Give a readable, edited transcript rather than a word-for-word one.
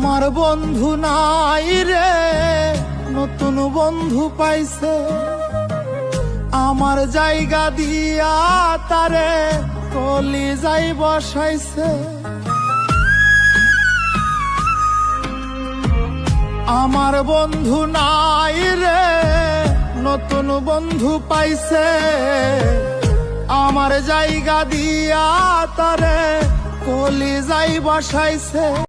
আমার বন্ধু নাই রে, নতুন বন্ধু পাইছে। আমার জায়গা দিয়া তারে কলিজায় বসাইছে। আমার বন্ধু নাই রে, নতুন বন্ধু পাইছে। আমার জায়গা দিয়া তারে কলিজায় বসাইছে।